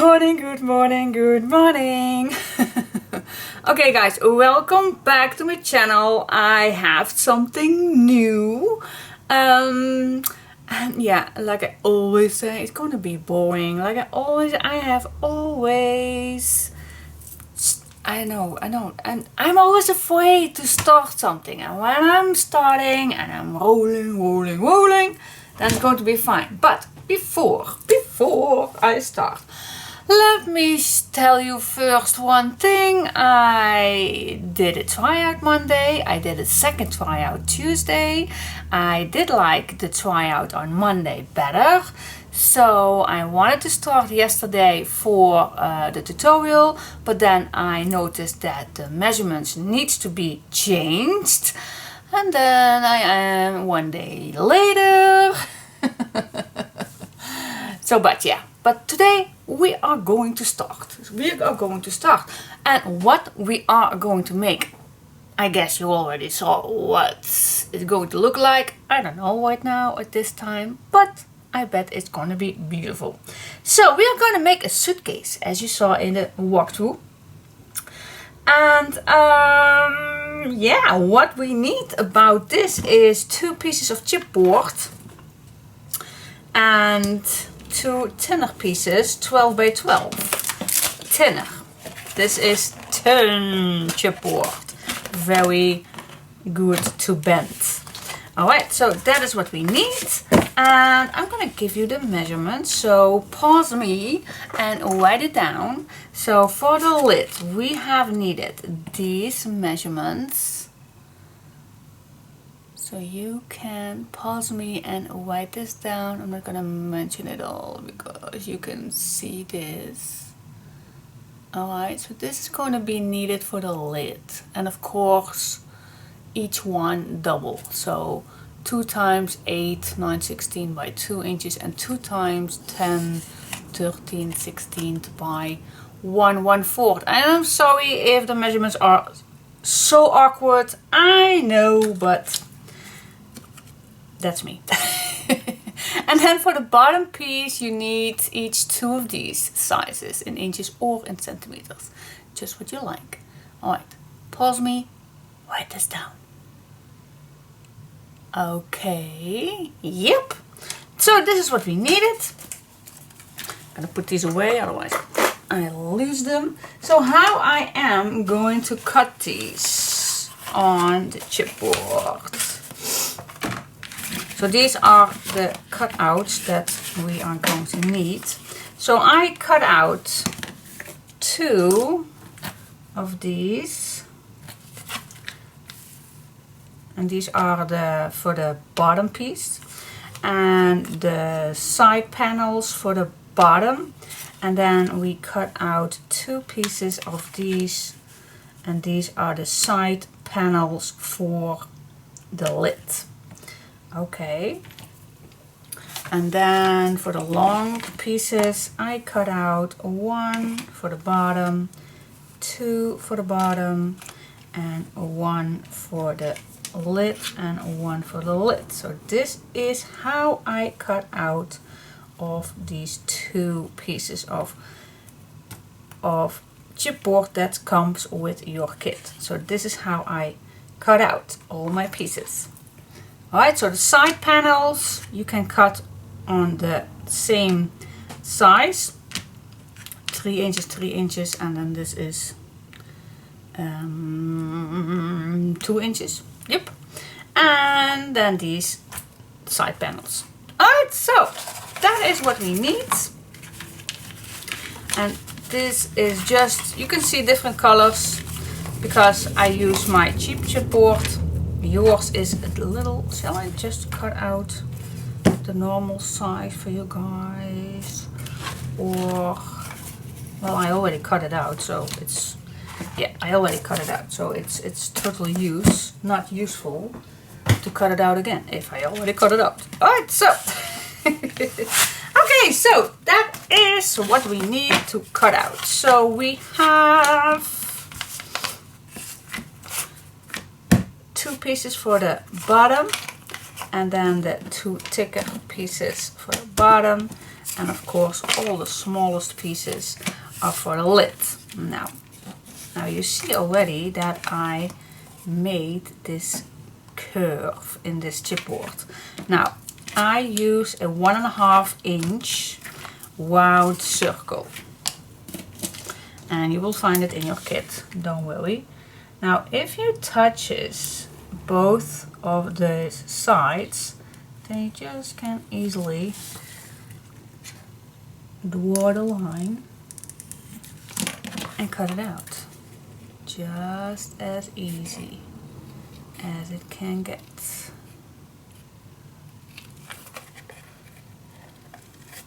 morning, good morning, good morning. Okay guys, welcome back to my channel. I have something new. And yeah, like I always say, it's gonna be boring. Like I have always, I know, and I'm always afraid to start something. And when I'm starting and I'm rolling, then it's going to be fine. But before I start, let me tell you first one thing. I did a tryout Monday. I did a second tryout Tuesday. I did like the tryout on Monday better. So I wanted to start yesterday for the tutorial, but then I noticed that the measurements needs to be changed. And then I am one day later. But today we are going to start. And what we are going to make, I guess you already saw what it's going to look like. I don't know right now at this time, but I bet it's going to be beautiful. So we are going to make a suitcase, as you saw in the walkthrough. And yeah, what we need about this is 2 pieces of chipboard and 2 thinner pieces, 12 by 12 thinner. This is thin chipboard, very good to bend. Alright, so that is what we need, and I'm gonna give you the measurements, so pause me and write it down. So for the lid we have needed these measurements. So you can pause me and write this down. I'm not gonna mention it all because you can see this. Alright, so this is going to be needed for the lid. And of course, each one double. So 2 times 8, 9, 16 by 2 inches and 2 times 10, 13, 16 by 1/4. And I'm sorry if the measurements are so awkward. I know, but that's me. And then for the bottom piece you need each 2 of these sizes in inches or in centimeters, just what you like. Alright, pause me, write this down. Okay, yep, so this is what we needed. I'm gonna put these away, otherwise I lose them. So how I am going to cut these on the chipboard. So these are the cutouts that we are going to need. So I cut out 2 of these. And these are for the bottom piece. And the side panels for the bottom. And then we cut out 2 pieces of these. And these are the side panels for the lid. Okay, and then for the long pieces I cut out 1 for the bottom, 2 for the bottom, and 1 for the lid and 1 for the lid. So this is how I cut out of these 2 pieces of chipboard that comes with your kit. So this is how I cut out all my pieces. Alright, so the side panels you can cut on the same size, 3 inches, 3 inches, and then this is 2 inches. Yep, and then these side panels. Alright, so that is what we need. And this is just, you can see different colors because I use my cheap chipboard. Yours is a little, shall I just cut out the normal size for you guys? Or, well, I already cut it out, so it's, yeah, I already cut it out. So it's total use, not useful to cut it out again if I already cut it out. Alright, so, okay, so that is what we need to cut out. So we have 2 pieces for the bottom, and then the 2 thicker pieces for the bottom, And of course all the smallest pieces are for the lid. Now you see already that I made this curve in this chipboard. Now I use a 1.5 inch round circle, and you will find it in your kit, don't worry. Now if you touches both of the sides, then you just can easily draw the line and cut it out. Just as easy as it can get.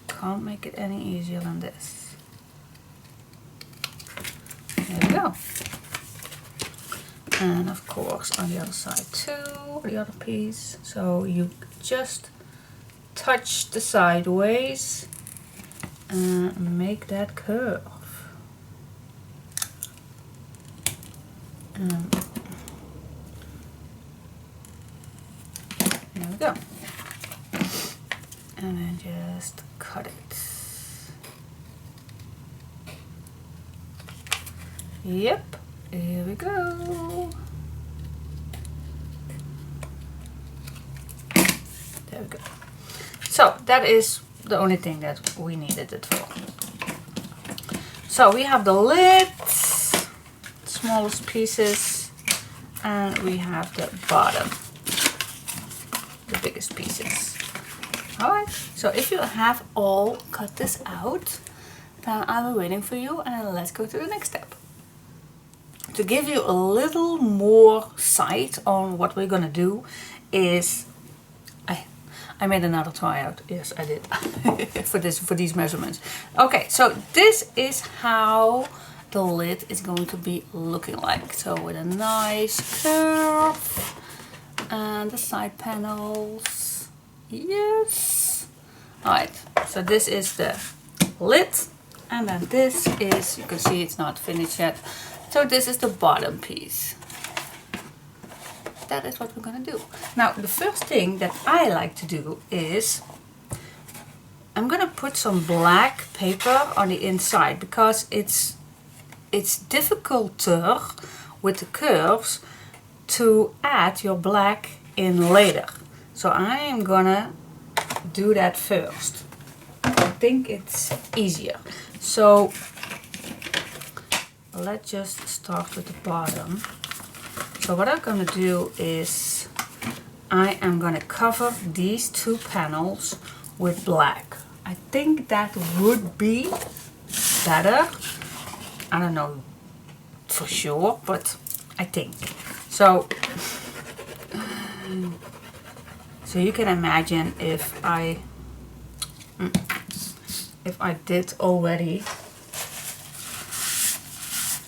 Can't make it any easier than this. There we go. And of course on the other side too, the other piece. So you just touch the sideways and make that curve. There we go. And then just cut it. Yep, here we go. There we go. So that is the only thing that we needed it for. So we have the lid, smallest pieces, and we have the bottom, the biggest pieces. Alright, so if you have all cut this out, then I'm waiting for you, and let's go to the next step. To give you a little more sight on what we're gonna do is, I made another tryout. Yes, I did. for these measurements. Okay, so this is how the lid is going to be looking like. So with a nice curve and the side panels. Yes. Alright, so this is the lid, and then this is, you can see it's not finished yet. So this is the bottom piece. That is what we're gonna do. Now the first thing that I like to do is I'm gonna put some black paper on the inside, because it's difficulter with the curves to add your black in later. So I am gonna do that first. I think it's easier. So let's just start with the bottom. So what I'm gonna do is I am gonna cover these two panels with black. I think that would be better. I don't know for sure, but I think. So you can imagine if I did already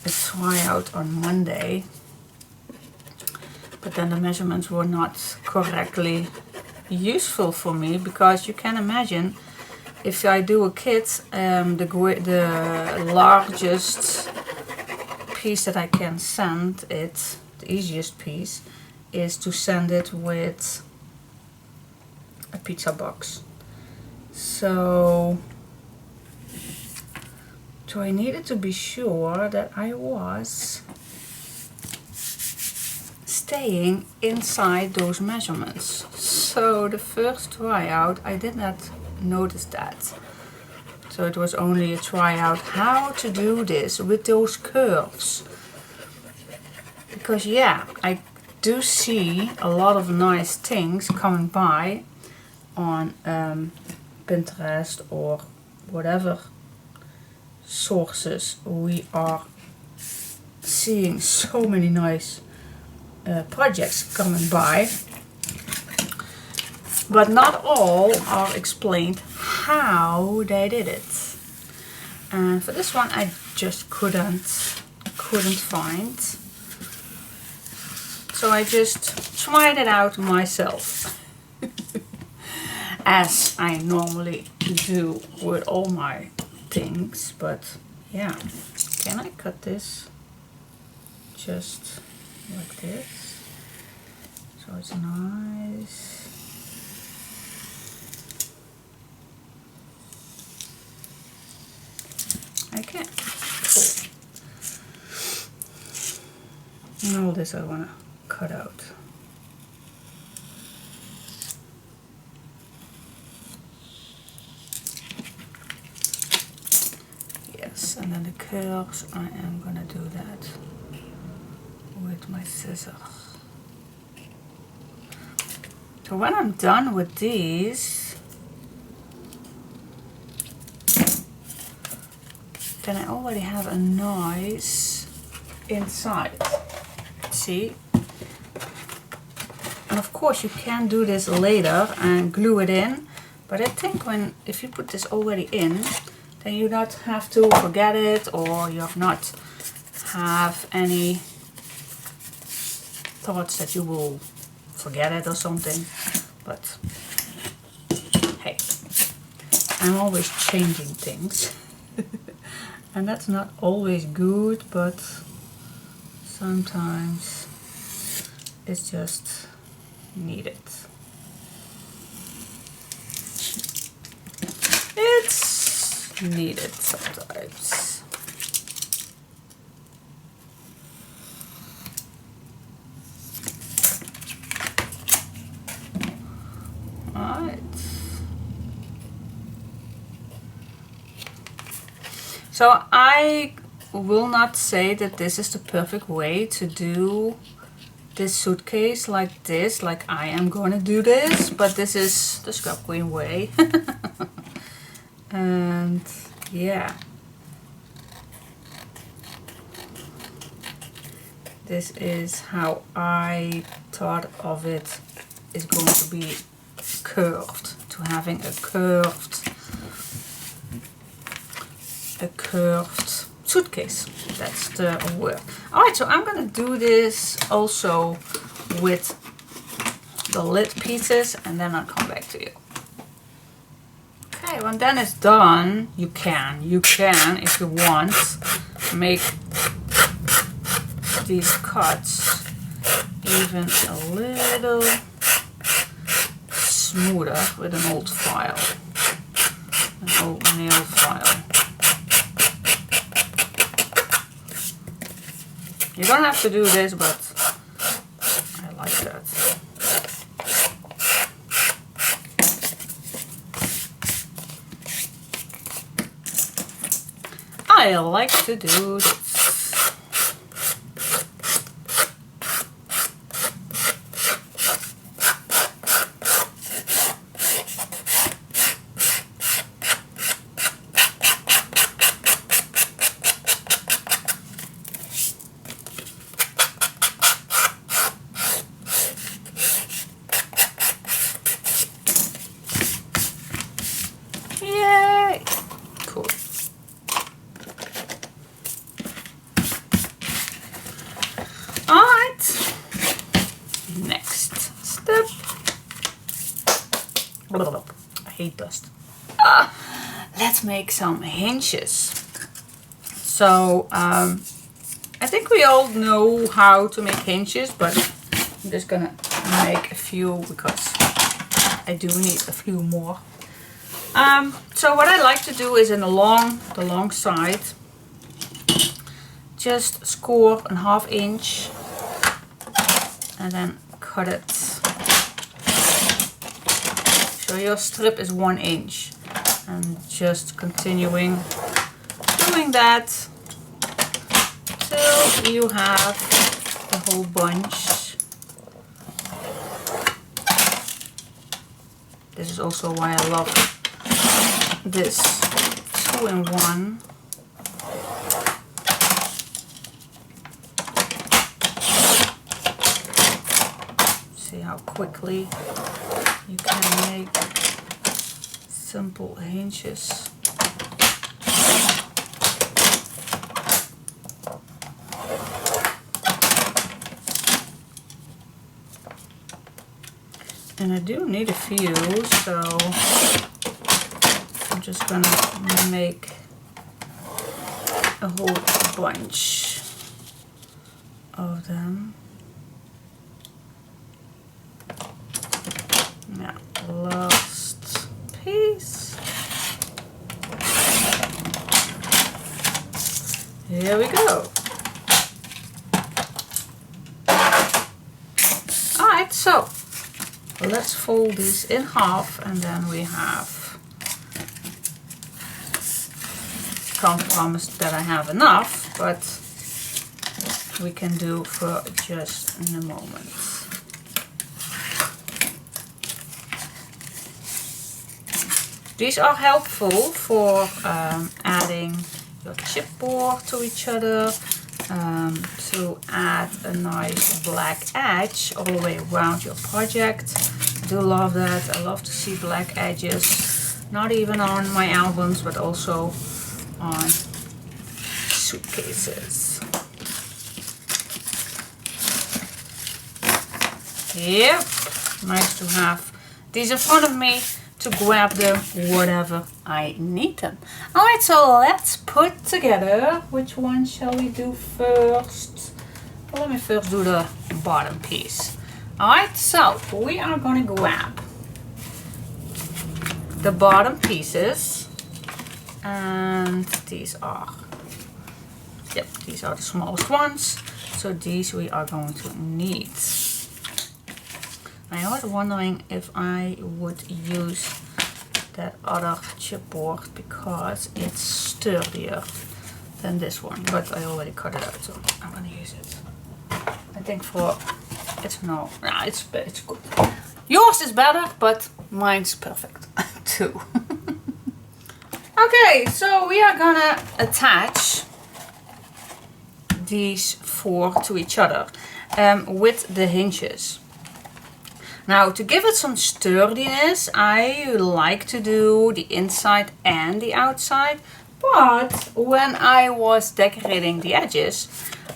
a tryout on Monday, but then the measurements were not correctly useful for me, because you can imagine if I do a kit, the largest piece that I can send it, the easiest piece, is to send it with a pizza box. So I needed to be sure that I was staying inside those measurements. So the first tryout I did not notice that. So it was only a tryout how to do this with those curves. Because yeah, I do see a lot of nice things coming by on Pinterest or whatever sources we are seeing, so many nice projects coming by, but not all are explained how they did it. And for this one I just couldn't find, so I just tried it out myself as I normally do with all my things. But yeah, can I cut this just like this so it's nice? Okay. Cool. And all this I want to cut out. Yes, and then the curves, I am going to do that with my scissors. So when I'm done with these, then I already have a nice inside. See? And of course you can do this later and glue it in, but I think if you put this already in, then you not have to forget it, or you have any thoughts that you will forget it or something. But hey, I'm always changing things. And that's not always good, but sometimes it's just needed. It's needed sometimes. Alright. So I will not say that this is the perfect way to do this suitcase like this, like I am going to do this, but this is the Scrap Queen way. And yeah, this is how I thought of it, is going to be curved, to having a curved suitcase. That's the word. Alright, so I'm gonna do this also with the lid pieces, and then I'll come back to you. Okay, when then it's done, you can, if you want, make these cuts even a little smoother with an old file, an old nail file. You don't have to do this, but I like that. I like to do this. Yay! Cool. Alright. Next step. I hate dust. Let's make some hinges. So, I think we all know how to make hinges, but I'm just gonna make a few because I do need a few more. So what I like to do is in the long side, just score a ½ inch and then cut it. So your strip is 1 inch, and just continuing doing that till you have the whole bunch. This is also why I love this 2-in-1. See how quickly you can make simple hinges. And I do need a few, so I'm just gonna make a whole bunch of them. Now, last piece. Here we go. Alright, so let's fold these in half, and then we have, can't promise that I have enough, but we can do for just in a moment. These are helpful for adding your chipboard to each other, to add a nice black edge all the way around your project. I do love that. I love to see black edges, not even on my albums, but also on suitcases. Yep, nice to have these in front of me to grab them whatever I need them. Alright, so let's put together, which one shall we do first? Well, let me first do the bottom piece. Alright, so we are going to grab the bottom pieces, and these are, yep, these are the smallest ones, so these we are going to need. I was wondering if I would use that other chipboard because it's sturdier than this one, but I already cut it out, so I'm gonna use it. I think for it's it's good. Yours is better, but mine's perfect too. Okay, so we are gonna attach these four to each other with the hinges. Now, to give it some sturdiness, I like to do the inside and the outside, but when I was decorating the edges,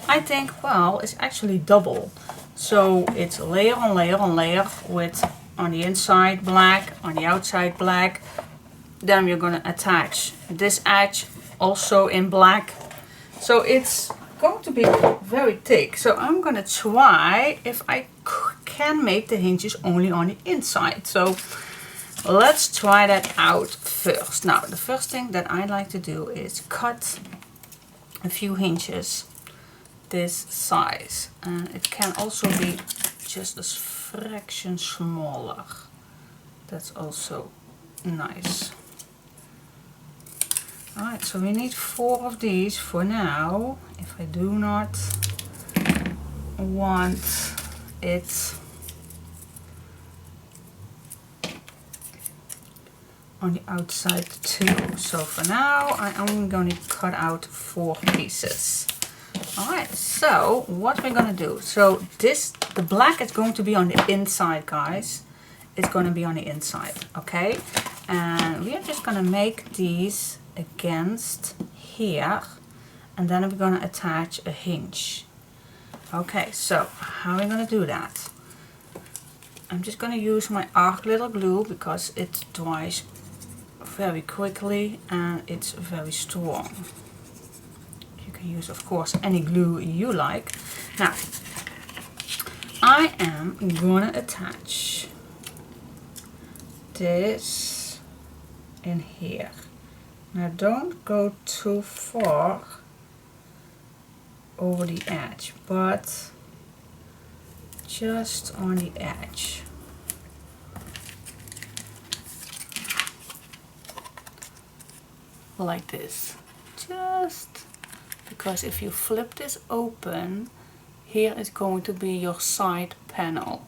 I think, well, it's actually double. So it's layer on layer on layer with on the inside black, on the outside black. Then we're going to attach this edge also in black. So it's going to be very thick. So I'm going to try if I can make the hinges only on the inside. So let's try that out first. Now, the first thing that I like to do is cut a few hinges this size, and it can also be just a fraction smaller. That's also nice. Alright, so we need 4 of these for now. If I do not want it on the outside too. So for now I am going to cut out 4 pieces. Alright, so what we're going to do, so the black is going to be on the inside, guys. It's going to be on the inside, okay? And we are just going to make these against here, and then we're going to attach a hinge. Okay, so how are we going to do that? I'm just going to use my arc little glue because it dries very quickly and it's very strong. You can use, of course, any glue you like. Now, I am going to attach this in here. Now don't go too far over the edge, but just on the edge. Like this. Just because if you flip this open, here is going to be your side panel.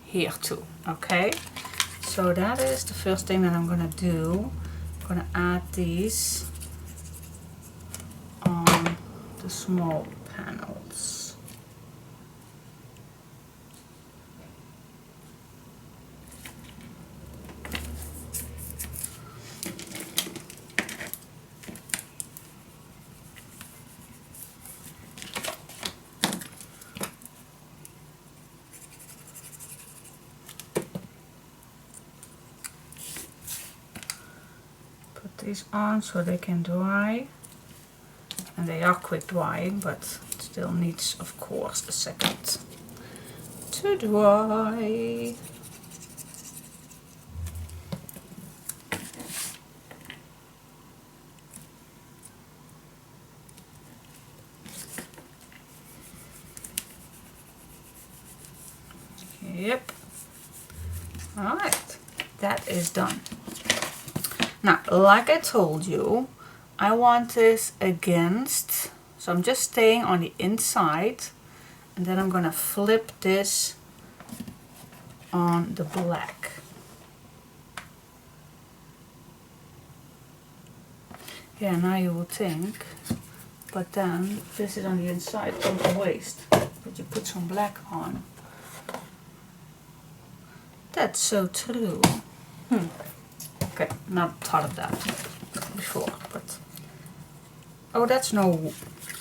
Here too, okay? So that is the first thing that I'm gonna do. I'm gonna add these on the small panels. These on so they can dry, and they are quick drying, but it still needs, of course, a second to dry. Yep. Alright, that is done. Now, like I told you, I want this against, so I'm just staying on the inside, and then I'm gonna flip this on the black. Yeah, now you will think, but then this is on the inside of the waist, but you put some black on. That's so true. Okay, not thought of that before, but oh, that's no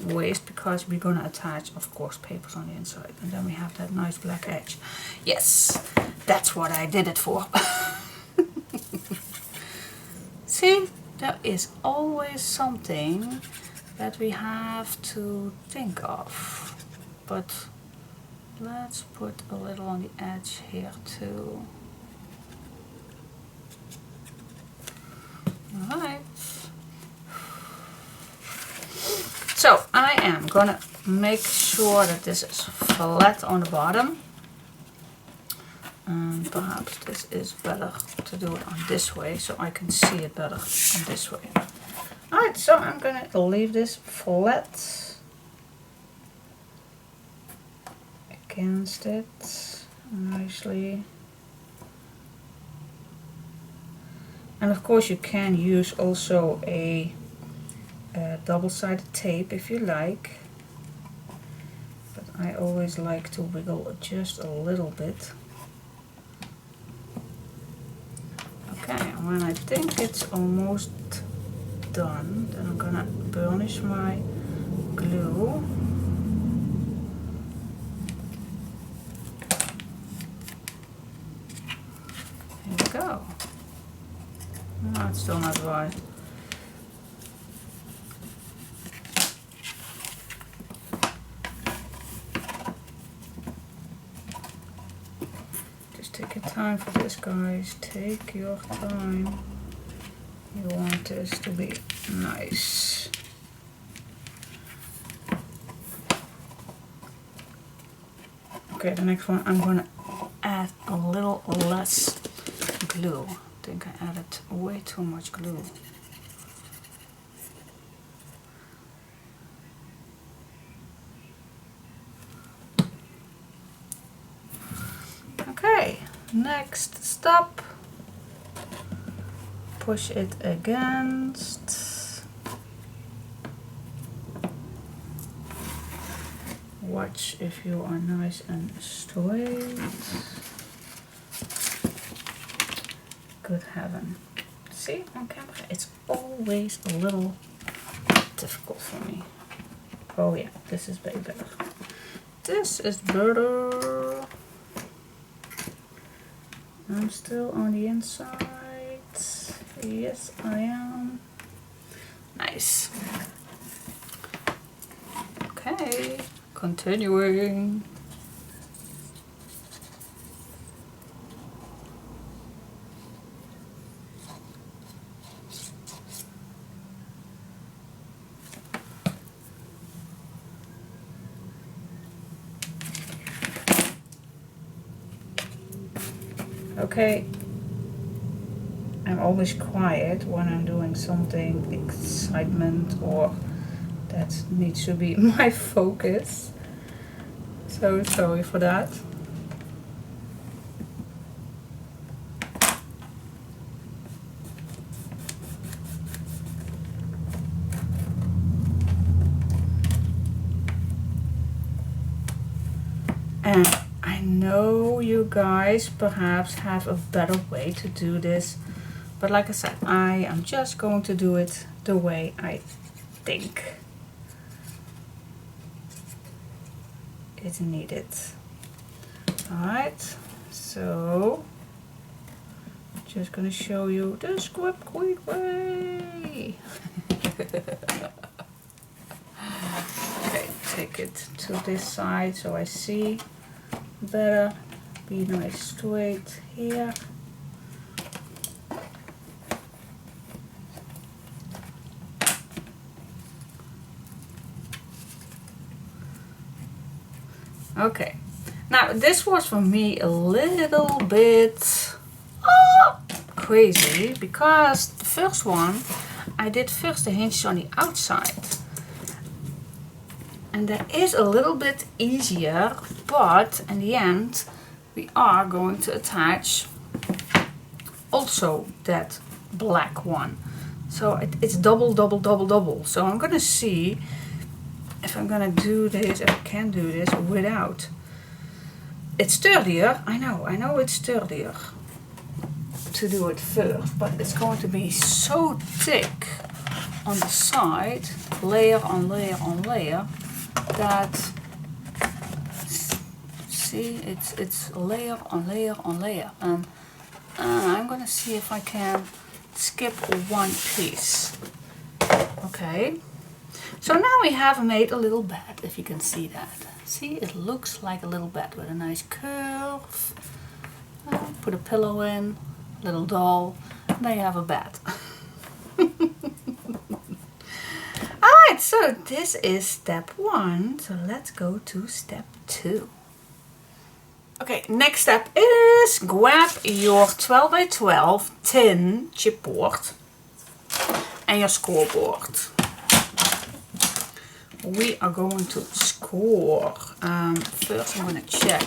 waste because we're gonna attach, of course, papers on the inside, and then we have that nice black edge. Yes, that's what I did it for. See, there is always something that we have to think of, but let's put a little on the edge here too. Alright. So I am gonna make sure that this is flat on the bottom. And perhaps this is better to do it on this way so I can see it better on this way. Alright, so I'm gonna leave this flat against it nicely. And of course you can use also a double-sided tape if you like, but I always like to wiggle just a little bit. Okay, and when I think it's almost done, then I'm gonna burnish my glue. Here we go. No, it's still not dry. Just take your time for this, guys. Take your time. You want this to be nice. Okay, the next one I'm gonna add a little less glue. I think I added way too much glue. Okay, next step. Push it against. Watch if you are nice and straight. Good heaven. See, on camera it's always a little difficult for me. Oh yeah, this is way better. This is better. I'm still on the inside. Yes, I am. Nice. Okay, continuing. Okay, I'm always quiet when I'm doing something excitement or that needs to be my focus. So sorry for that. And I know you guys perhaps have a better way to do this, but like I said, I am just going to do it the way I think it's needed. Alright, so just gonna show you the script quick way. Okay, take it to this side so I see better. Be nice straight here. Okay, Now this was for me a little bit crazy, because the first one I did first the hinges on the outside, and that is a little bit easier, but in the end we are going to attach also that black one. So it's double. So I'm gonna see if I'm gonna do this, if I can do this without. It's sturdier, I know it's sturdier to do it first, but it's going to be so thick on the side, layer on layer on layer, that, see, it's layer on layer on layer. And I'm gonna see if I can skip one piece. Okay, so now we have made a little bed, if you can see that. See, it looks like a little bed with a nice curve. Put a pillow in, little doll, and there you have a bed. Alright, so this is step 1, so let's go to step 2. Okay, next step is grab your 12 by 12 tin chipboard and your scoreboard. We are going to score. First I'm going to check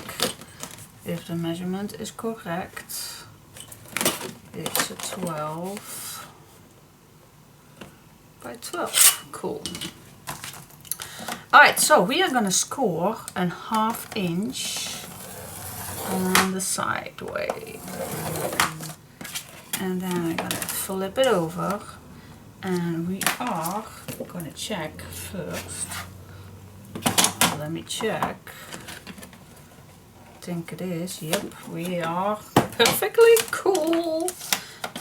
if the measurement is correct. It's a 12 by 12. Cool. Alright, so we are going to score a 1/2 inch on the side way. And then I'm going to flip it over. And we are going to check first. Let me check. I think it is. Yep, we are perfectly cool.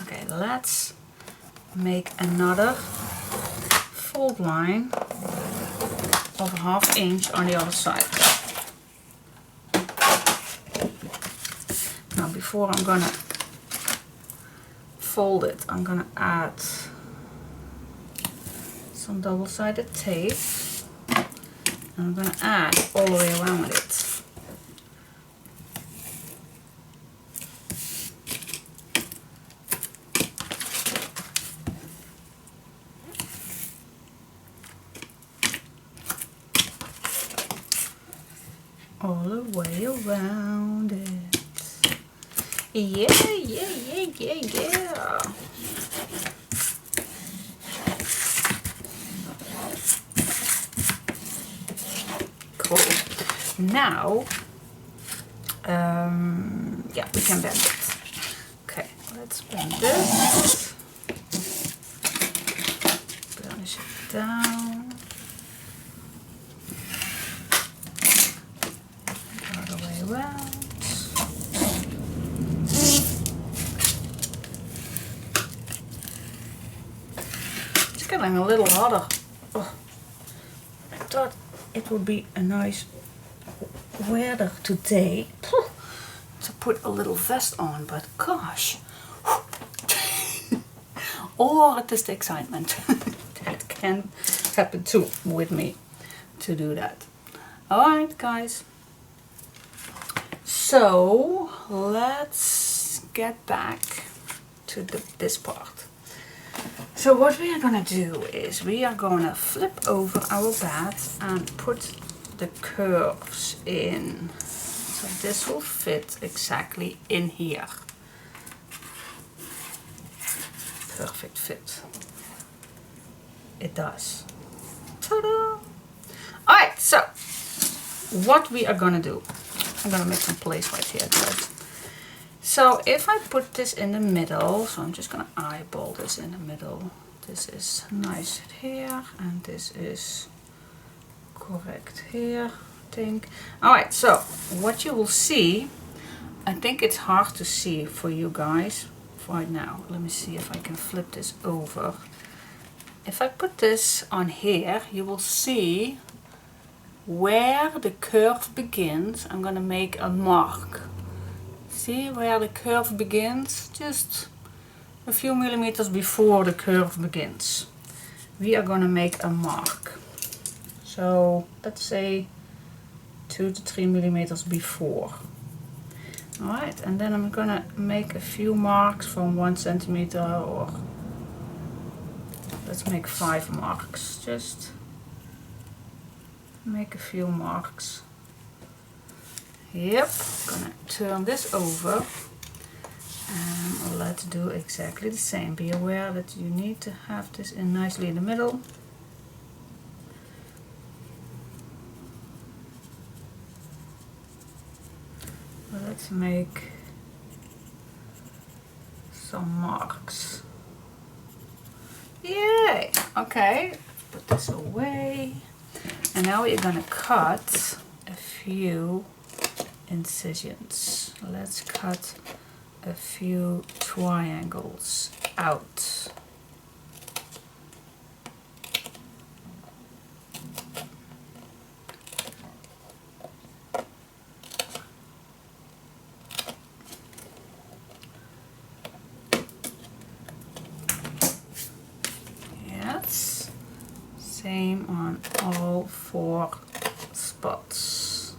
Okay, let's make another fold line of a 1/2 inch on the other side. Now before I'm going to fold it, I'm going to add some double-sided tape, and I'm going to add all the way around it. All the way around it. Yeah. Now, yeah, we can bend it. Okay, let's bend this. Burnish it down. Go the way around. It's getting a little hotter. Oh, I thought it would be a nice weather today to put a little vest on, but gosh, or it is the excitement. That can happen too with me to do that. Alright guys, so let's get back to this part. So what we are gonna do is we are gonna flip over our bed and put the curves in, so this will fit exactly in here. Perfect fit. It does. Ta-da! Alright, so what we are gonna do, I'm gonna make some place right here, guys. So if I put this in the middle, so I'm just gonna eyeball this in the middle. This is nice here, and this is correct here, I think. Alright, so what you will see, I think it's hard to see for you guys right now. Let me see if I can flip this over. If I put this on here, you will see where the curve begins. I'm gonna make a mark. See where the curve begins? Just a few millimeters before the curve begins. We are gonna make a mark. So let's say 2 to 3 millimeters before. Alright, and then I'm gonna make a few marks from 1 centimeter, or let's make 5 marks. Just make a few marks. Yep, gonna turn this over and let's do exactly the same. Be aware that you need to have this in nicely in the middle. Let's make some marks. Yay! Okay, put this away. And now we're gonna cut a few incisions. Let's cut a few triangles out. Yes, same on all 4 spots.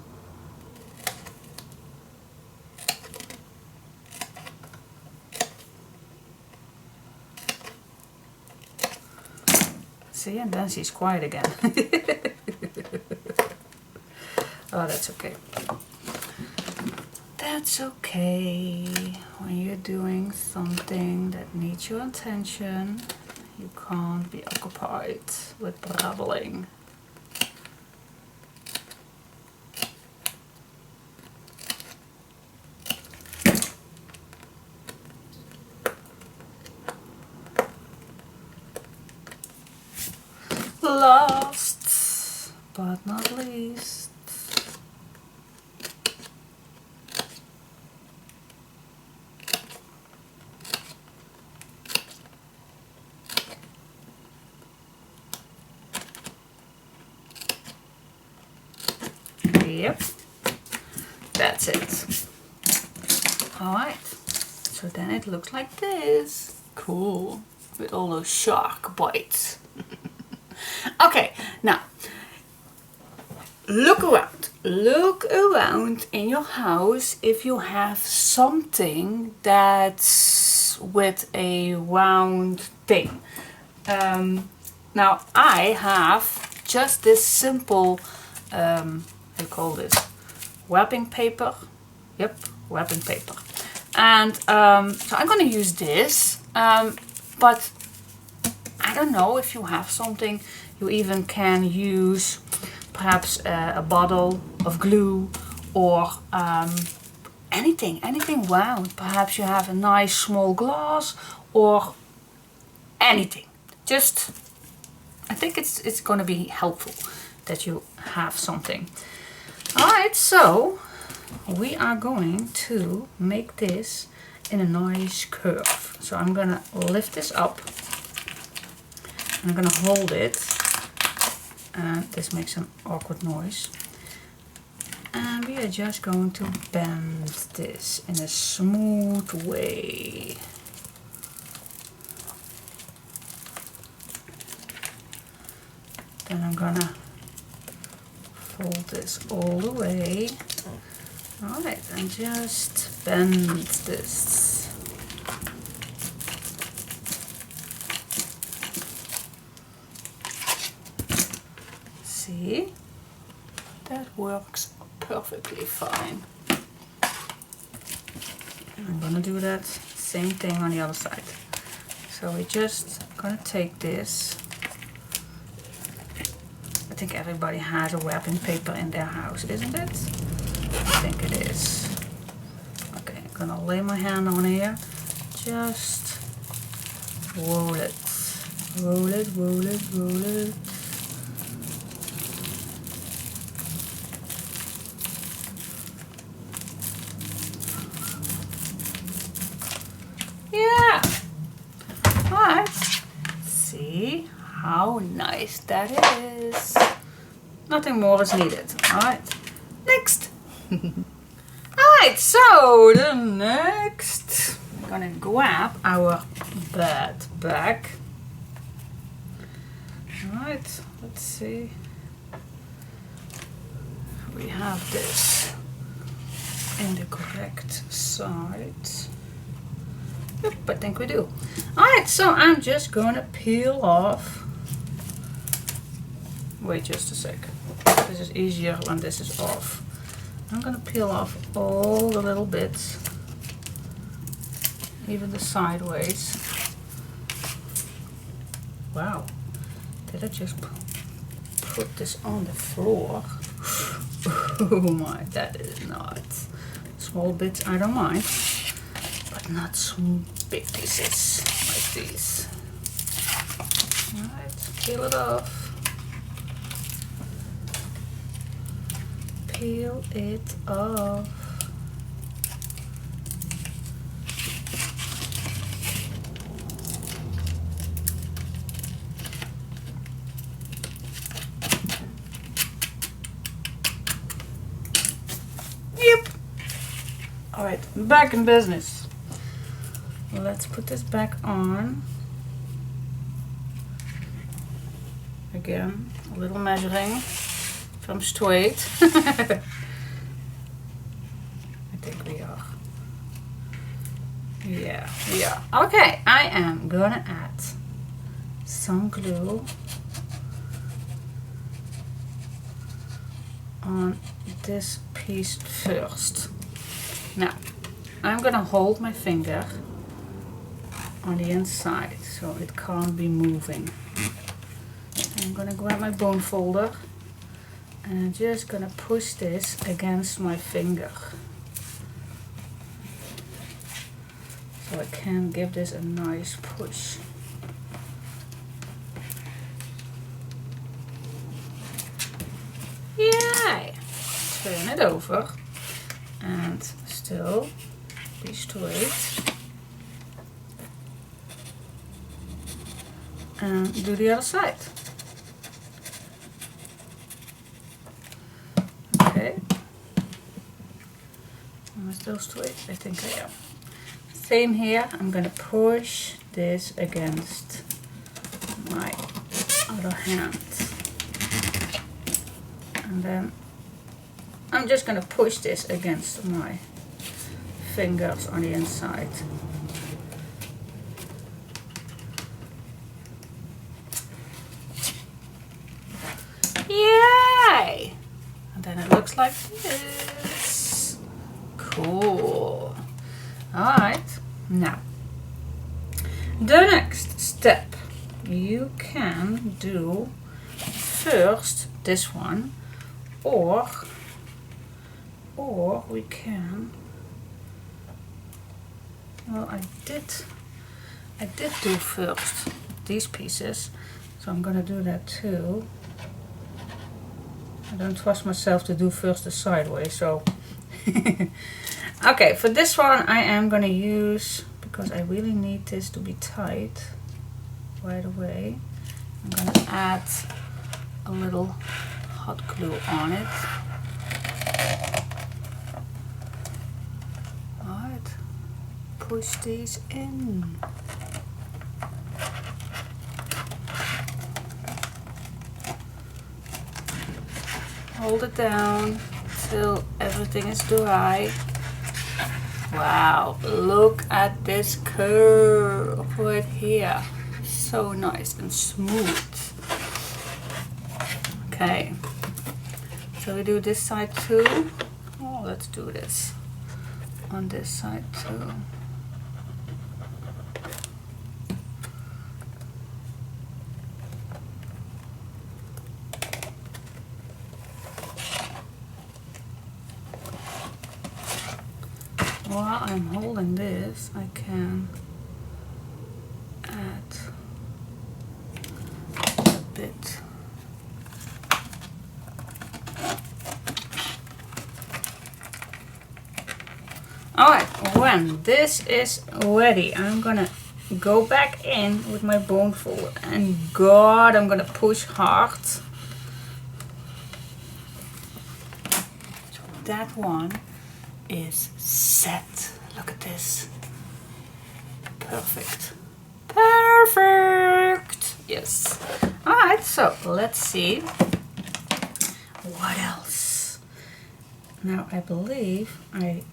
See, and then she's quiet again. Oh, that's okay. That's okay. When you're doing something that needs your attention, you can't be occupied with brabbling. Last but not least, yep, that's it. Alright, so then it looks like this. Cool, with all those shark bites. Okay, now look around in your house if you have something that's with a round thing. Now I have just this simple, how do you call this, wrapping paper. Yep, wrapping paper. And so I'm gonna use this, but I don't know if you have something. You even can use perhaps a bottle of glue, or anything round. Perhaps you have a nice small glass or anything. Just, I think it's going to be helpful that you have something. Alright, so we are going to make this in a nice curve. So I'm going to lift this up. I'm going to hold it, and this makes an awkward noise. And we are just going to bend this in a smooth way. Then I'm going to fold this all the way. Alright, and just bend this. See, that works perfectly fine. I'm gonna do that same thing on the other side. So we're just gonna take this. I think everybody has a wrapping paper in their house, isn't it? I think it is. Okay, I'm gonna lay my hand on here. Just roll it. Roll it, roll it, roll it. Yeah. Alright. See how nice that is. Nothing more is needed. Alright. Next. Alright, so the next, we're gonna grab our bed bag. Alright, let's see. we have this in the correct side. Yep, I think we do. Alright, so I'm just gonna peel off. Wait just a sec. This is easier when this is off. I'm gonna peel off all the little bits, even the sideways. Wow, did I just put this on the floor? Oh my, that is not. Small bits I don't mind, but not some big pieces like these. Alright, peel it off. Peel it off. Yep. Alright, back in business. Let's put this back on. Again, a little measuring. If I'm straight. I think we are. Yeah, we are. Okay, I am gonna add some glue on this piece first. Now, I'm gonna hold my finger on the inside so it can't be moving. I'm gonna grab my bone folder. And I'm just gonna push this against my finger. So I can give this a nice push. Yay! Turn it over and still be straight. And do the other side. Okay. Am I still straight? I think I am. Same here. I'm going to push this against my other hand. And then I'm just going to push this against my fingers on the inside. Yay! And then it looks like this. Cool. Alright, now the next step you can do first this one, or we can, well, I did do first these pieces, so I'm gonna do that too. I don't trust myself to do first the sideways, so okay, for this one I am gonna use, because I really need this to be tight right away, I'm gonna add a little hot glue on it. Alright, push these in. Hold it down till everything is dry. Wow, look at this curve right here. So nice and smooth. Okay, so we do this side too. Oh, let's do this on this side too. While I'm holding this, I can add a bit. Alright, when this is ready, I'm gonna go back in with my bone folder, and God, I'm gonna push hard. So that one is set. Look at this. Perfect. Perfect. Yes. Alright, so let's see what else. Now I believe I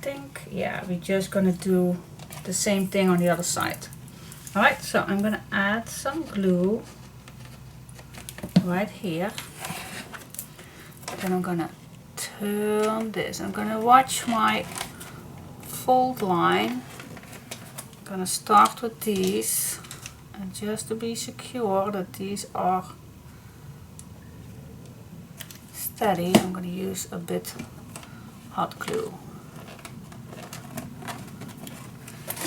think, yeah, we're just gonna do the same thing on the other side. Alright, so I'm gonna add some glue right here. Then I'm gonna turn this. I'm gonna watch my fold line. I'm gonna start with these, and just to be secure that these are steady, I'm gonna use a bit hot glue.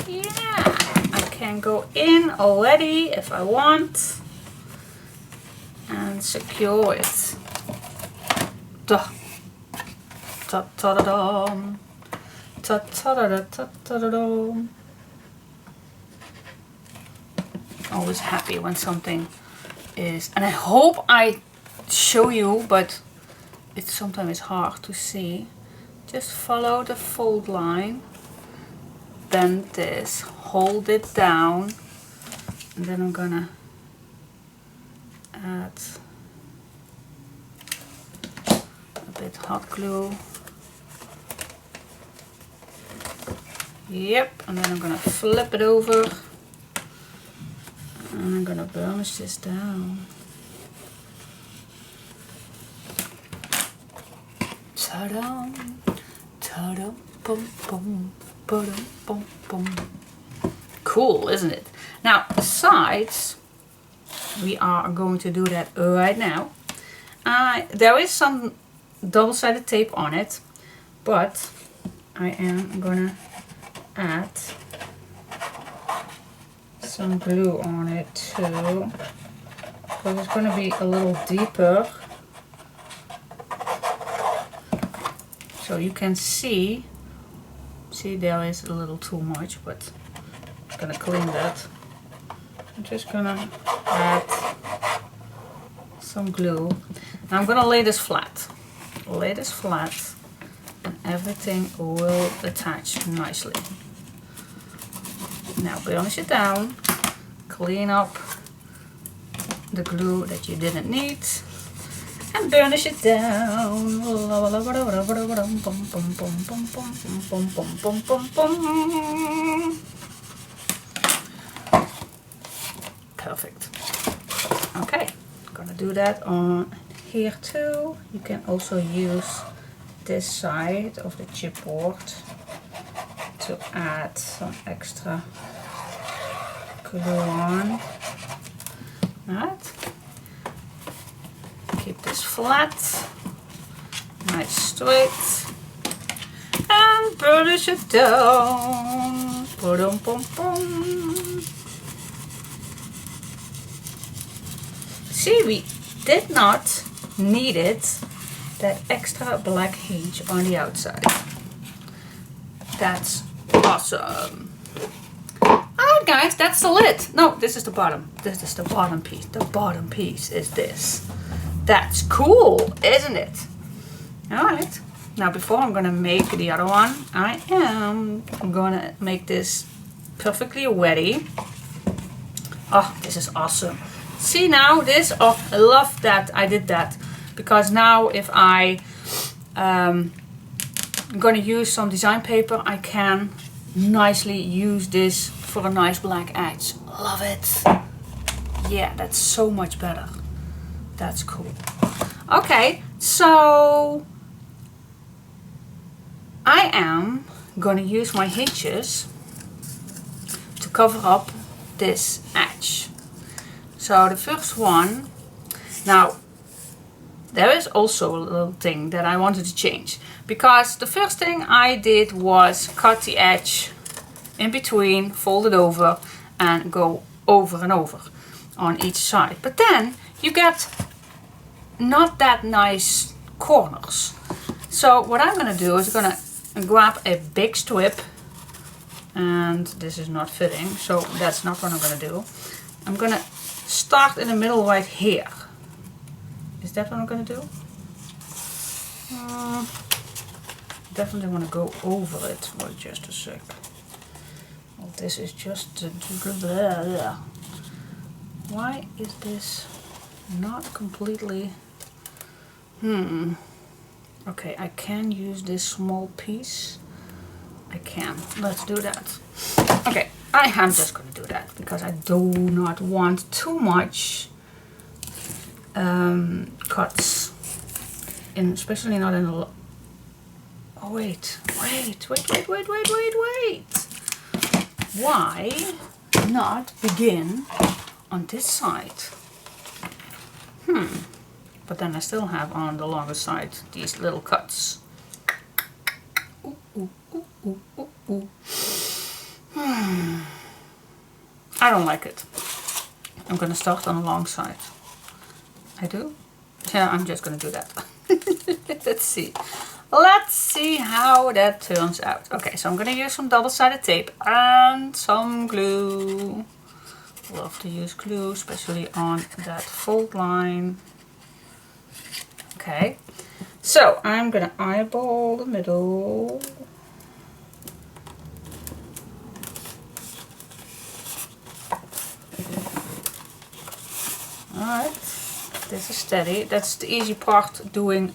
Yeah, I can go in already if I want and secure it. Da da da da da da da da da da da da. Always happy when something is, and I hope I show you, but it's sometimes hard to see. Just follow the fold line, bend this, hold it down, and then I'm gonna add a bit hot glue. Yep, and then I'm gonna flip it over, and I'm gonna burnish this down. Ta-da, ta-da, bum bum, ba-dum, bum bum. Cool, isn't it? Now the sides, we are going to do that right now. There is some double-sided tape on it, but I am gonna add some glue on it too, because it's gonna be a little deeper. So you can see there is a little too much, but I'm gonna clean that. I'm just gonna add some glue. Now I'm gonna lay this flat. Lay this flat, and everything will attach nicely. Now burnish it down, clean up the glue that you didn't need, and burnish it down. Perfect. Okay, gonna do that on here too. You can also use this side of the chipboard to add some extra glue on. Alright. Keep this flat, nice straight, and burnish it down. Ba-dum, bum, bum. See, we did not need that extra black hinge on the outside. That's awesome. Alright guys, that's the lid. No, this is the bottom. This is the bottom piece. The bottom piece is this. That's cool, isn't it? Alright. Now before I'm gonna make the other one, I am gonna make this perfectly wetty. Oh, this is awesome. See now this, oh, I love that I did that. Because now if I'm gonna use some design paper, I can nicely use this for a nice black edge. Love it. Yeah, that's so much better. That's cool. Okay, so I am gonna use my hinges to cover up this edge. So the first one, now there is also a little thing that I wanted to change, because the first thing I did was cut the edge in between, fold it over, and go over and over on each side. But then you get not that nice corners. So what I'm gonna do is I'm gonna grab a big strip, and this is not fitting, so that's not what I'm gonna do. I'm gonna start in the middle right here. Is that what I'm gonna do? Definitely want to go over it. Wait just a sec. Well, this is just why is this not completely Okay, I can use this small piece. I can. Let's do that. Okay, I am just going to do that because I do not want too much cuts, especially not in the... Oh wait. Why not begin on this side? But then I still have on the longer side these little cuts. Ooh, ooh, ooh, ooh, ooh, ooh. I don't like it. I'm gonna start on the long side. I do? Yeah, I'm just gonna do that. Let's see. Let's see how that turns out. Okay, so I'm gonna use some double-sided tape and some glue. Love to use glue, especially on that fold line. Okay, so I'm gonna eyeball the middle. Alright, this is steady. That's the easy part doing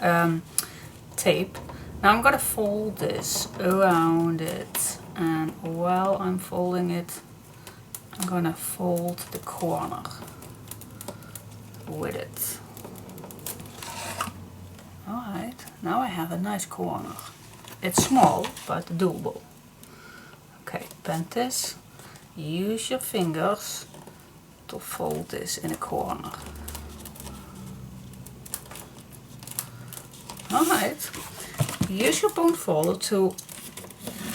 tape. Now I'm gonna fold this around it, and while I'm folding it, I'm gonna fold the corner with it. Alright, now I have a nice corner. It's small, but doable. Okay, bend this. Use your fingers to fold this in a corner. Alright, use your bone folder to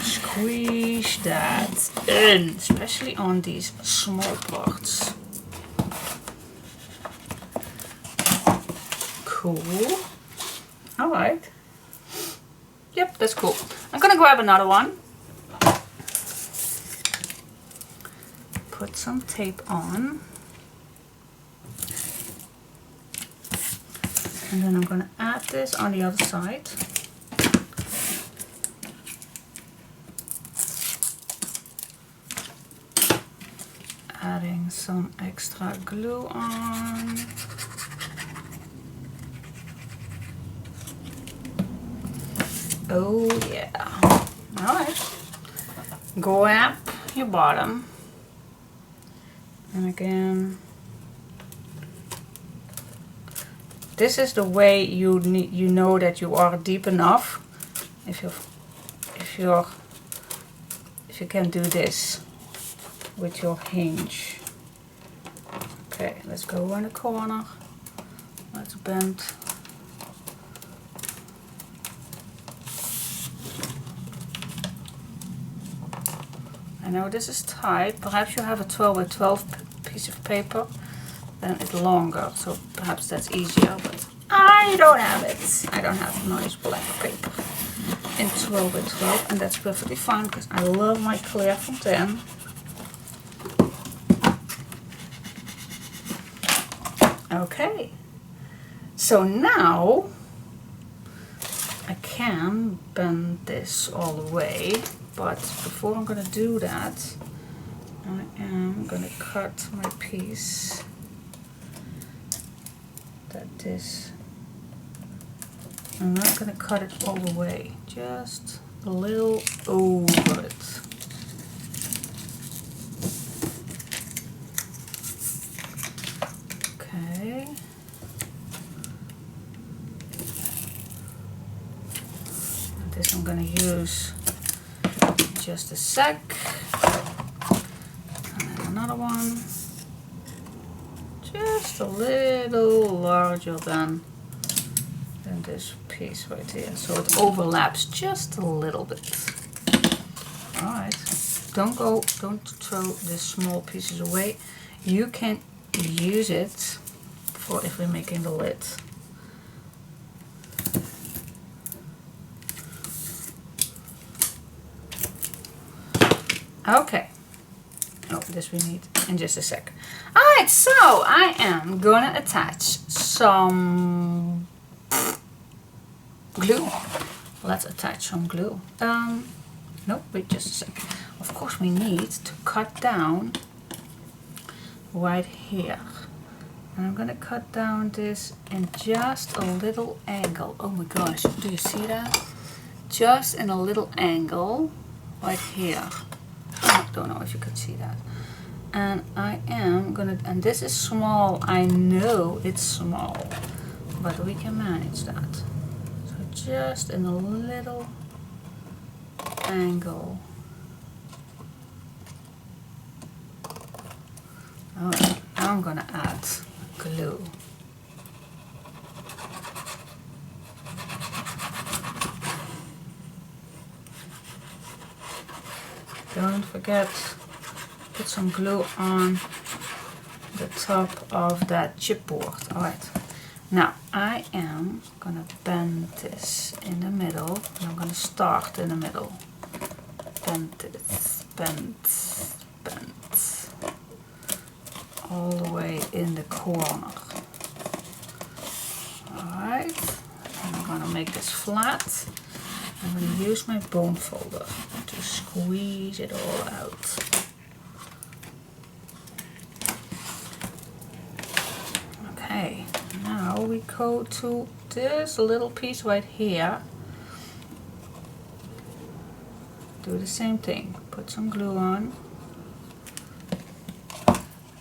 squeeze that in, especially on these small parts. Cool. Alright. Yep, that's cool. I'm gonna grab another one. Put some tape on. And then I'm gonna add this on the other side. Adding some extra glue on. Oh yeah. Alright. Grab your bottom. And again, this is the way you know that you are deep enough. If you can do this with your hinge. Okay, let's go around the corner. Let's bend. I know this is tight. Perhaps you have a 12 by 12 piece of paper, then it's longer, so perhaps that's easier, but I don't have it. I don't have nice black paper in 12 by 12, and that's perfectly fine because I love my clear fontaine. Okay, so now I can bend this all the way, but before I'm gonna do that, I am gonna cut my piece I'm not gonna cut it all the way, just a little over it. Okay. And this I'm gonna use just a sec. And then another one. Just a little larger than this piece right here, so it overlaps just a little bit. Alright, don't throw these small pieces away. You can use it for if we're making the lid. Okay. Oh, this we need in just a sec. Alright, so I am gonna attach some glue. Let's attach some glue. No, wait just a sec. Of course we need to cut down right here. And I'm gonna cut down this in just a little angle. Oh my gosh, do you see that? Just in a little angle right here. I don't know if you could see that. And I am gonna, and this is small, I know it's small, but we can manage that. So just in a little angle. Alright, now I'm gonna add glue. Don't forget, put some glue on the top of that chipboard. Alright, now I am gonna bend this in the middle, and I'm gonna start in the middle. Bend this, bend, bend, all the way in the corner. Alright, and I'm gonna make this flat. I'm going to use my bone folder to squeeze it all out. Okay, now we go to this little piece right here. Do the same thing. Put some glue on.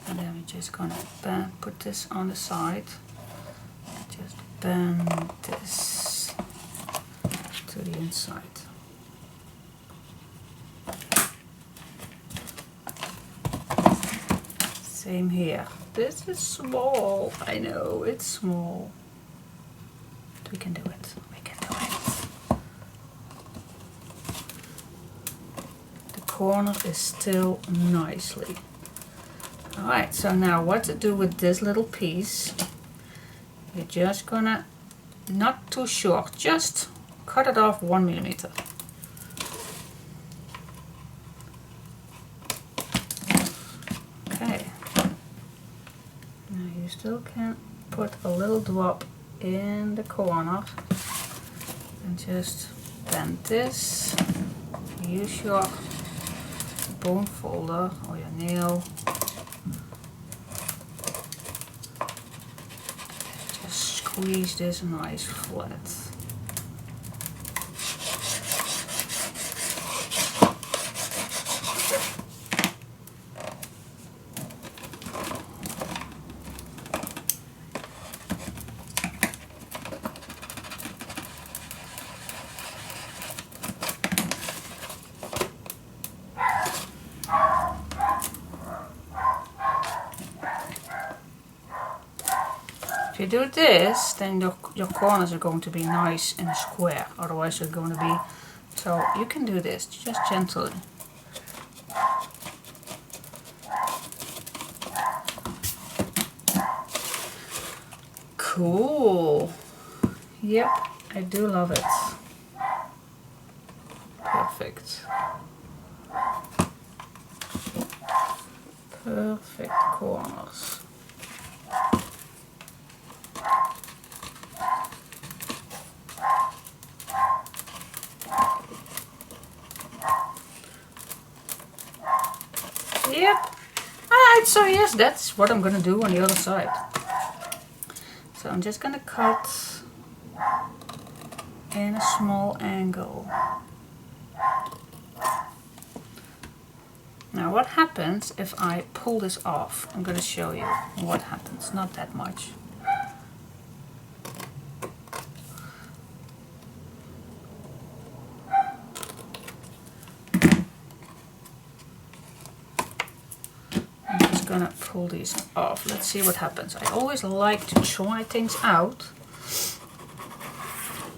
And then we're just going to put this on the side. Just bend this to the inside. Same here. This is small. I know it's small. But we can do it. We can do it. The corner is still nicely. Alright, so now what to do with this little piece? You're just gonna, not too short, just cut it off 1 millimeter. Okay. Now you still can put a little drop in the corner and just bend this. Use your bone folder or your nail. Just squeeze this nice flat. If you do this, then your corners are going to be nice and square, otherwise they're going to be, so you can do this just gently. Cool. Yep, I do love it. Perfect. Perfect corners. Yep. Alright, so yes, that's what I'm gonna do on the other side. So I'm just gonna cut in a small angle. Now what happens if I pull this off? I'm gonna show you what happens. Not that much. Gonna pull these off. Let's see what happens. I always like to try things out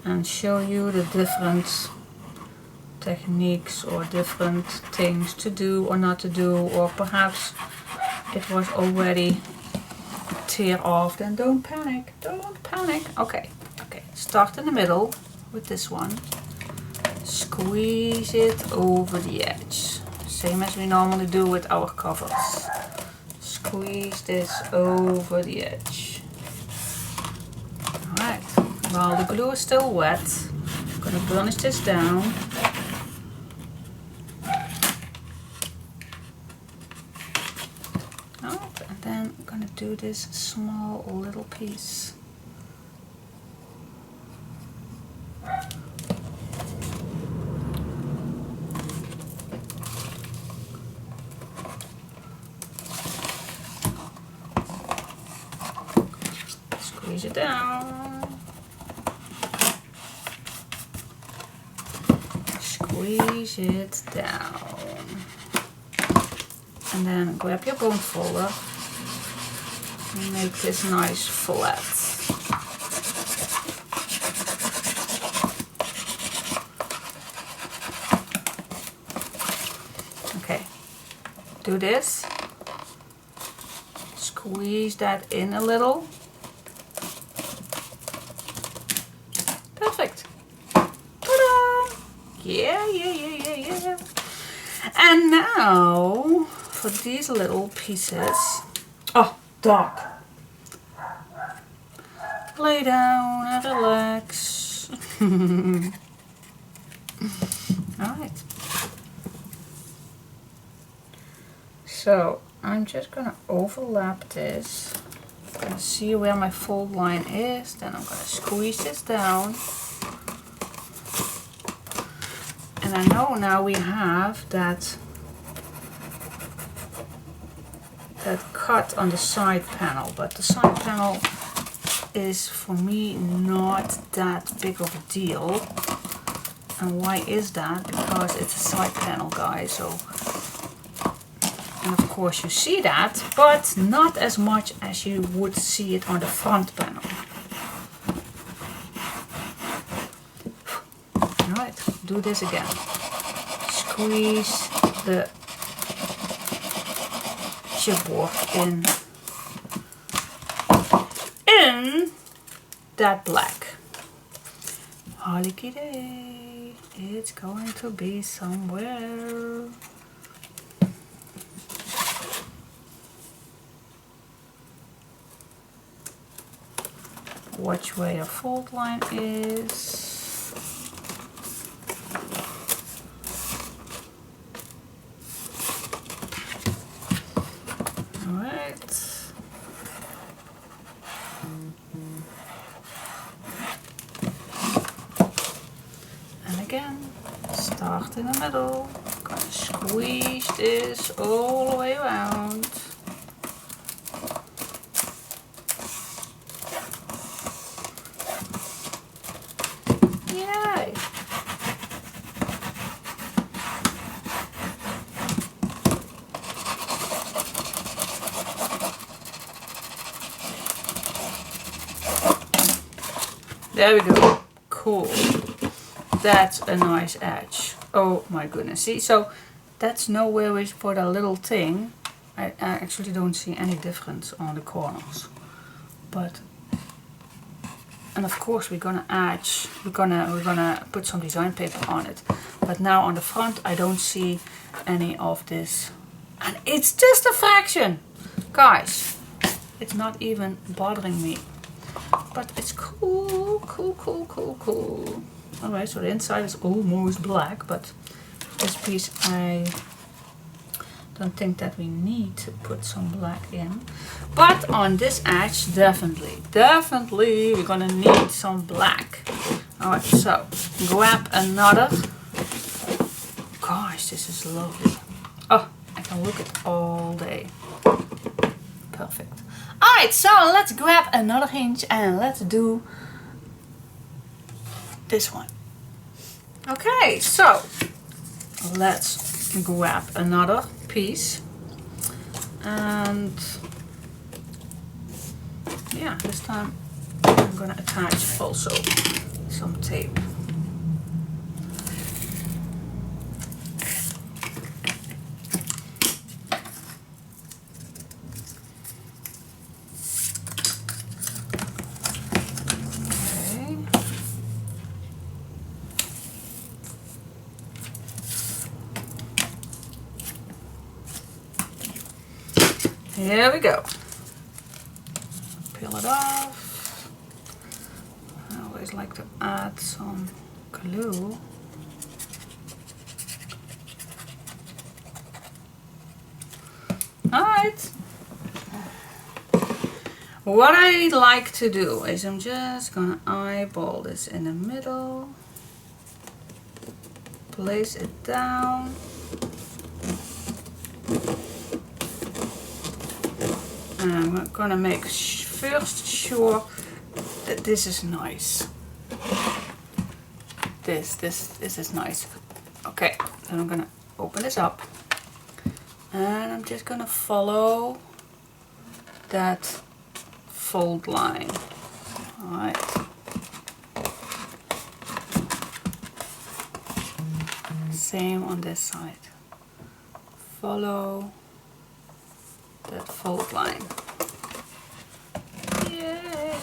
and show you the different techniques or different things to do or not to do, or perhaps it was already tear off. Then don't panic. Don't panic. Okay. Okay. Start in the middle with this one. Squeeze it over the edge. Same as we normally do with our covers. Squeeze this over the edge. Alright, while the glue is still wet, I'm going to burnish this down. Alright, and then I'm going to do this small little piece. Squeeze it down. Squeeze it down. And then grab your bone folder and make this nice flat. Okay, do this. Squeeze that in a little. Perfect. Ta-da! Yeah. And now for these little pieces. Oh, dog. Lay down and relax. Alright. So I'm just gonna overlap this. I'm gonna see where my fold line is. Then I'm gonna squeeze this down. And I know now we have that cut on the side panel, but the side panel is for me not that big of a deal. And why is that? Because it's a side panel, guys. So, and of course you see that, but not as much as you would see it on the front panel. Alright, do this again. Squeeze the chipboard in that black. Holiday day, it's going to be somewhere. Watch where your fold line is. Start in the middle. Gonna squeeze this all the way around. Yay! There we go. Cool. That's a nice edge. Oh my goodness. See, so that's nowhere we put a little thing. I actually don't see any difference on the corners. But, and of course we're gonna edge, we're gonna put some design paper on it. But now on the front I don't see any of this. And it's just a fraction. Guys, it's not even bothering me. But it's cool, cool. Alright, so the inside is almost black, but this piece I don't think that we need to put some black in. But on this edge, definitely we're gonna need some black. Alright, so grab another. Gosh, this is lovely. Oh, I can look at all day. Perfect. Alright, so let's grab another hinge and let's do this one. Okay, so let's grab another piece and yeah, this time I'm gonna attach also some tape. Here we go. Peel it off. I always like to add some glue. Alright. What I like to do is I'm just gonna eyeball this in the middle, place it down, and I'm gonna make first sure that this is nice. This is nice. Okay, then I'm gonna open this up, and I'm just gonna follow that fold line. Alright. Same on this side. Follow that fold line. Yay!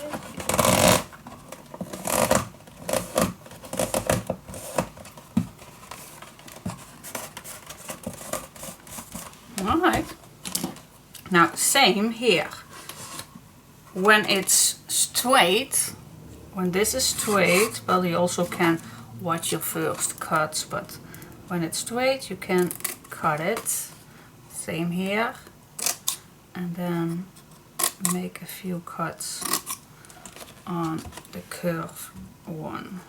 Alright. Now same here. When it's straight, when this is straight, well, you also can watch your first cuts, but when it's straight you can cut it. Same here. And then make a few cuts on the curve one.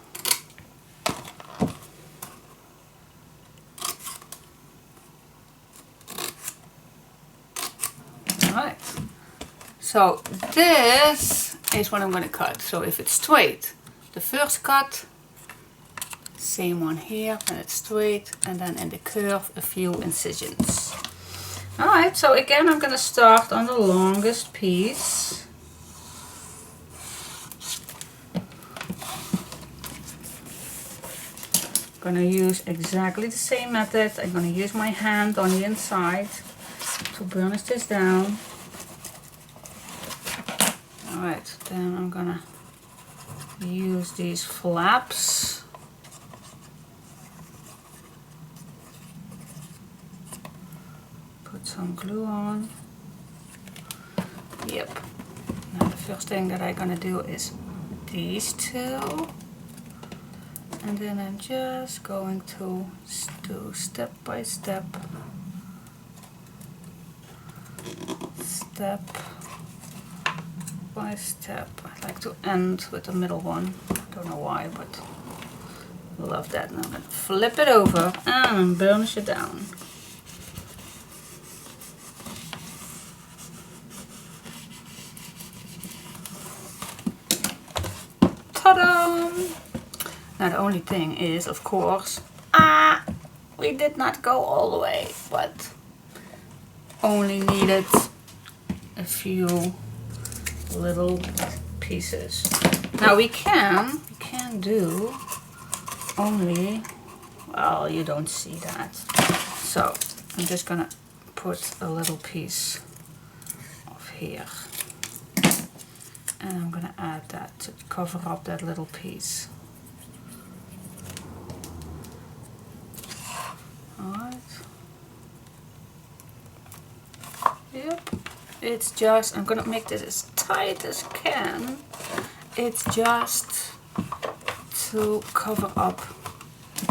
Alright. So this is what I'm going to cut. So if it's straight, the first cut, same one here when it's straight, and then in the curve a few incisions. Alright, so again I'm going to start on the longest piece. I'm going to use exactly the same method. I'm going to use my hand on the inside to burnish this down. Alright, then I'm gonna use these flaps. Put some glue on. Yep. Now the first thing that I'm gonna do is these two. And then I'm just going to do step by step. Step by step. I like to end with the middle one. Don't know why, but I love that. Now I'm going to flip it over and burnish it down. Ta-da! Now the only thing is, of course, we did not go all the way, but only needed a few little pieces. Now we can do only, well, you don't see that. So I'm just gonna put a little piece of here. And I'm gonna add that to cover up that little piece. Alright. Yep. It's just, I'm gonna make this as tight as can. It's just to cover up.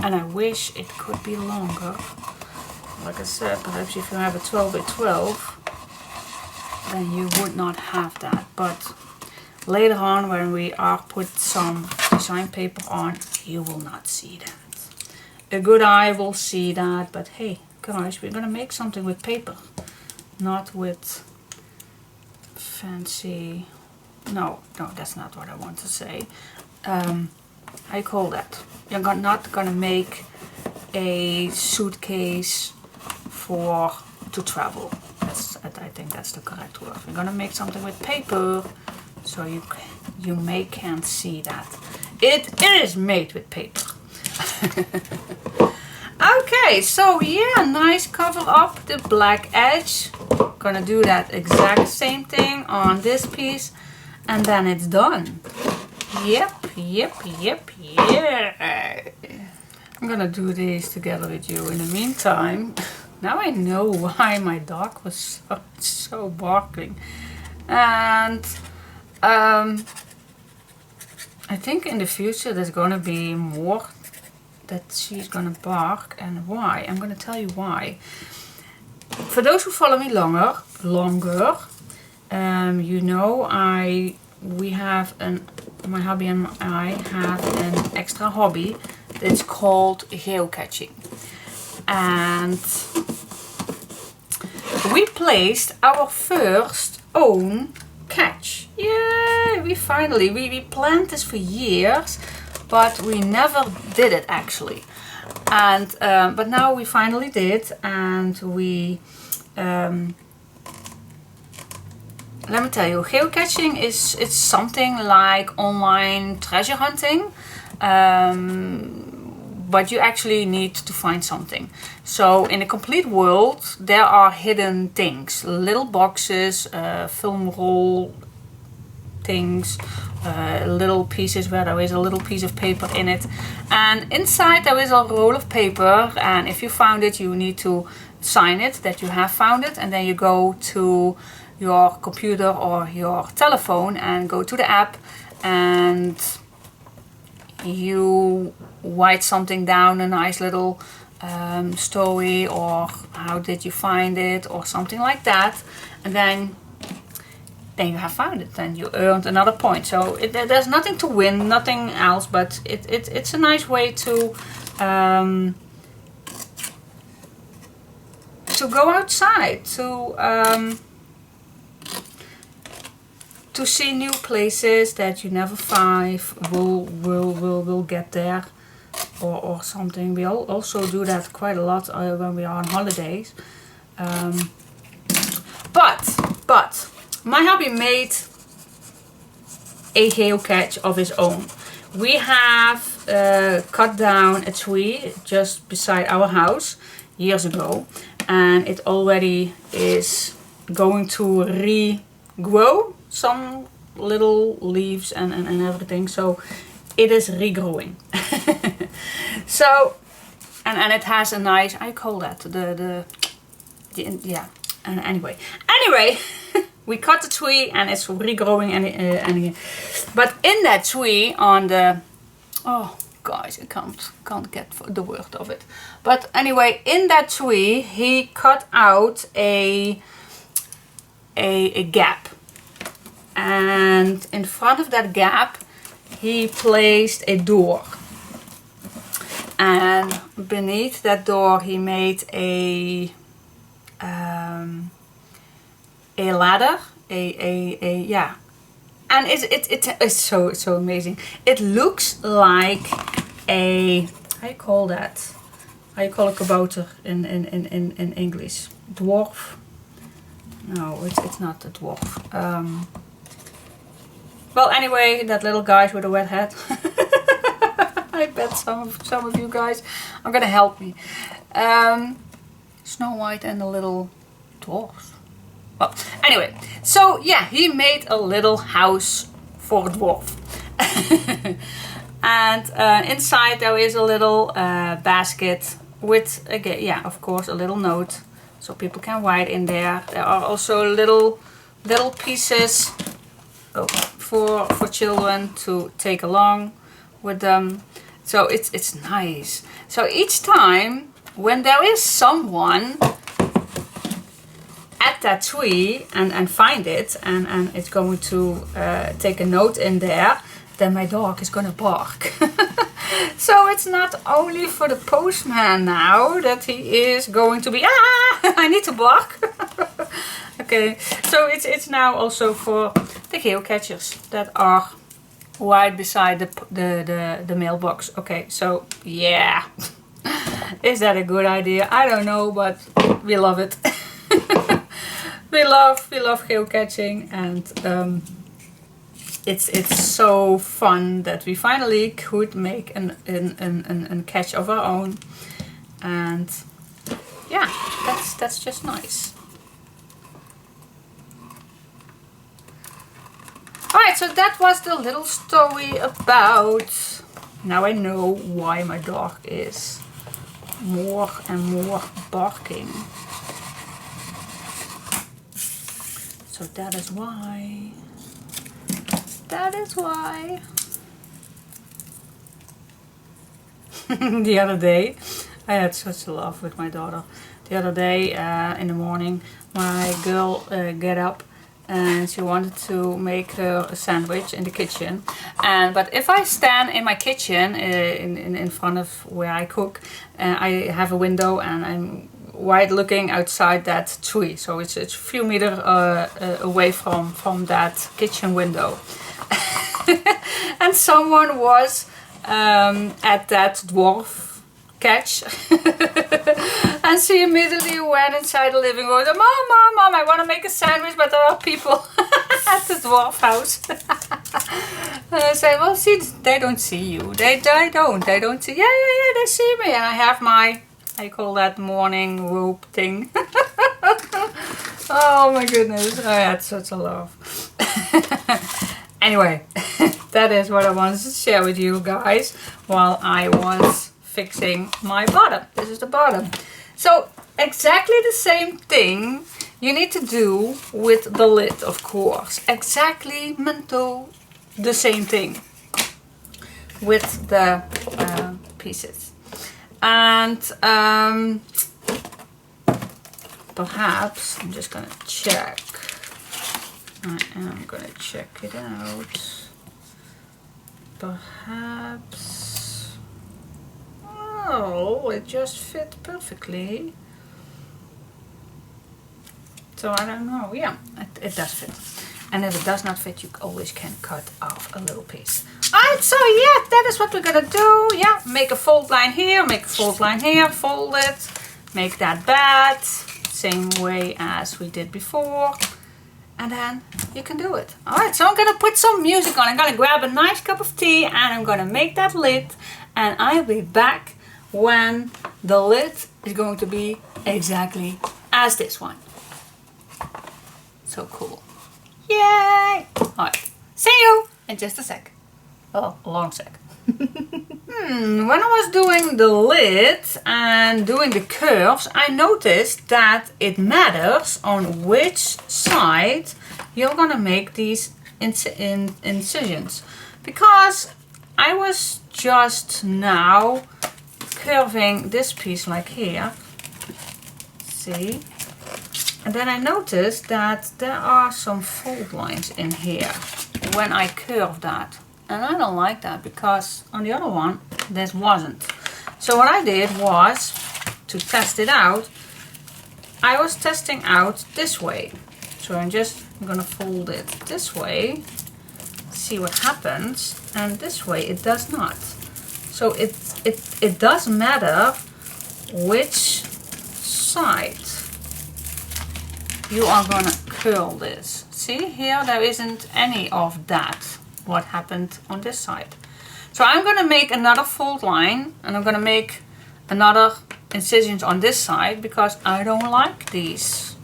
And I wish it could be longer. Like I said, perhaps if you have a 12 by 12, then you would not have that. But later on, when we are put some design paper on, you will not see that. A good eye will see that, but hey, guys, we're gonna make something with paper, not with fancy. No, that's not what I want to say. I call that. You're not gonna make a suitcase to travel. I think that's the correct word. We're gonna make something with paper, so you can't see that. It is made with paper. Okay, so yeah, nice cover up the black edge. Gonna do that exact same thing on this piece, and then it's done. Yep. I'm gonna do these together with you. In the meantime, now I know why my dog was so barking. And I think in the future there's gonna be more that she's gonna bark, and why. I'm gonna tell you why. For those who follow me longer, You know, my hubby and I have an extra hobby. It's called geocaching. And we placed our first own catch. Yay! We planned this for years, but we never did it actually. And but now we finally did, and we let me tell you, geocaching it's something like online treasure hunting, but you actually need to find something. So in the complete world there are hidden things, little boxes, film roll things, little pieces where there is a little piece of paper in it, and inside there is a roll of paper, and if you found it you need to sign it that you have found it, and then you go to your computer or your telephone and go to the app and you write something down, a nice little story, or how did you find it, or something like that, and then you have found it and you earned another point. So there's nothing to win, nothing else, but it's a nice way to go outside, to see new places that you never find. We'll get there, or something. We also do that quite a lot when we are on holidays. But my hubby made a geocache of his own. We have cut down a tree just beside our house years ago, and it already is going to regrow some little leaves and everything, so it is regrowing. So and it has a nice, I call that the yeah, and anyway we cut the tree and it's regrowing, and but in that tree on the, oh guys, I can't get the word of it, but anyway, in that tree he cut out a gap, and in front of that gap he placed a door, and beneath that door he made a ladder, yeah, and it's so amazing. It looks like a, how you call that? How you call a kabouter in English? Dwarf? No, it's not a dwarf. Well, anyway, that little guy with a wet hat. I bet some of you guys are gonna help me. Snow White and the little dwarf. Well, anyway, so yeah, he made a little house for a dwarf. And inside there is a little basket with, again, yeah, of course, a little note, so people can write in there. There are also little pieces for children to take along with them. So it's nice. So each time when there is someone at that tree and find it, and it's going to take a note in there, then my dog is gonna bark. So it's not only for the postman now that he is going to be, I need to bark. Okay, so it's now also for the geocachers that are right beside the mailbox. Okay, so yeah. Is that a good idea? I don't know, but we love it. we love geocaching, and it's so fun that we finally could make an cache of our own, and yeah, that's just nice. Alright, so that was the little story about, now I know why my dog is more and more barking. So that is why. That is why. The other day, I had such a laugh with my daughter. The other day in the morning, my girl get up and she wanted to make her a sandwich in the kitchen. But if I stand in my kitchen in front of where I cook, I have a window and I'm right looking outside that tree, so it's a few meters away from that kitchen window. And someone was at that dwarf catch and she immediately went inside the living room. Mom, I want to make a sandwich, but there are people at the dwarf house. And I said, well, see, they don't see you. They don't see. Yeah, they see me. And I have my, I call that morning robe thing. Oh my goodness, I had such a laugh. Anyway, that is what I wanted to share with you guys while I was fixing my bottom. This is the bottom. So exactly the same thing you need to do with the lid, of course. Exactly mental the same thing with the pieces. And perhaps I'm just gonna check. I am gonna check it out. Perhaps. Oh, it just fit perfectly. So I don't know. Yeah, it does fit. And if it does not fit, you always can cut off a little piece. Alright, so yeah, that is what we're gonna do. Yeah, make a fold line here, make a fold line here, fold it, make that bed, same way as we did before. And then you can do it. Alright, so I'm gonna put some music on. I'm gonna grab a nice cup of tea and I'm gonna make that lid. And I'll be back when the lid is going to be exactly as this one. So cool. Yay! Alright, see you in just a sec. Oh, a long sec. When I was doing the lid and doing the curves, I noticed that it matters on which side you're gonna make these incisions. Because I was just now curving this piece like here. See? And then I noticed that there are some fold lines in here when I curve that. And I don't like that because on the other one, this wasn't. So what I did was, to test it out, I was testing out this way. So I'm gonna fold it this way, see what happens, and this way it does not. So it does matter which side you are gonna curl this. See, here there isn't any of that, what happened on this side. So I'm gonna make another fold line and I'm gonna make another incisions on this side because I don't like these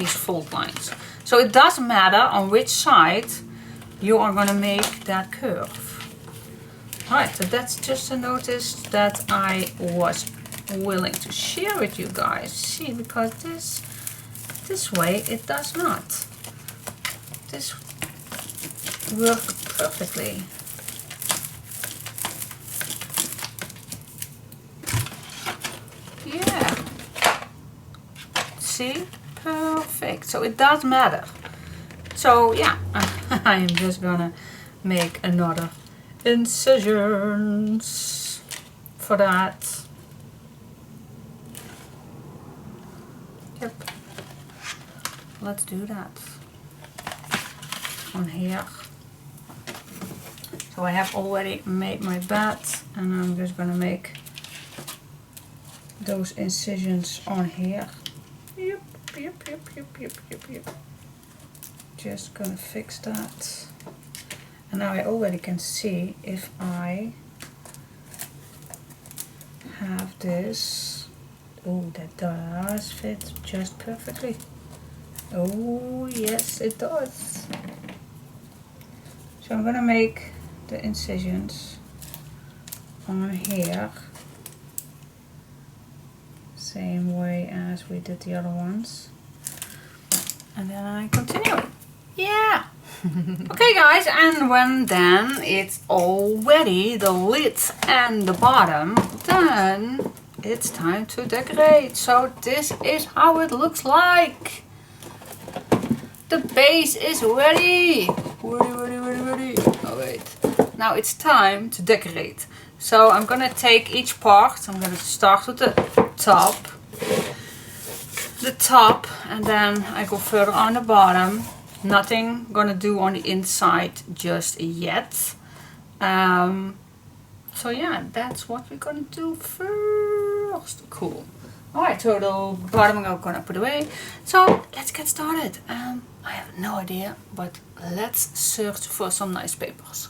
fold lines. So it doesn't matter on which side you are gonna make that curve. Alright, so that's just a notice that I was willing to share with you guys. See, because this way it does not. This worked perfectly. Yeah. See? Perfect. So it does matter. So yeah, I'm just gonna make another incisions for that. Yep. Let's do that on here. So I have already made my bed and I'm just gonna make those incisions on here. Yep. Just gonna fix that. And now I already can see if I have this. Oh, that does fit just perfectly. Oh yes, it does. So I'm gonna make the incisions on here, same way as we did the other ones, and then I continue. Yeah. Okay guys, and when then it's already the lid and the bottom, then it's time to decorate. So this is how it looks like. the base is ready. Ready. Oh wait. Now it's time to decorate. So I'm gonna take each part. I'm gonna start with the top. And then I go further on the bottom. Nothing gonna do on the inside just yet. So yeah, that's what we're gonna do first. Cool. Alright, so the bottom I'm gonna put away. So let's get started. I have no idea, but let's search for some nice papers.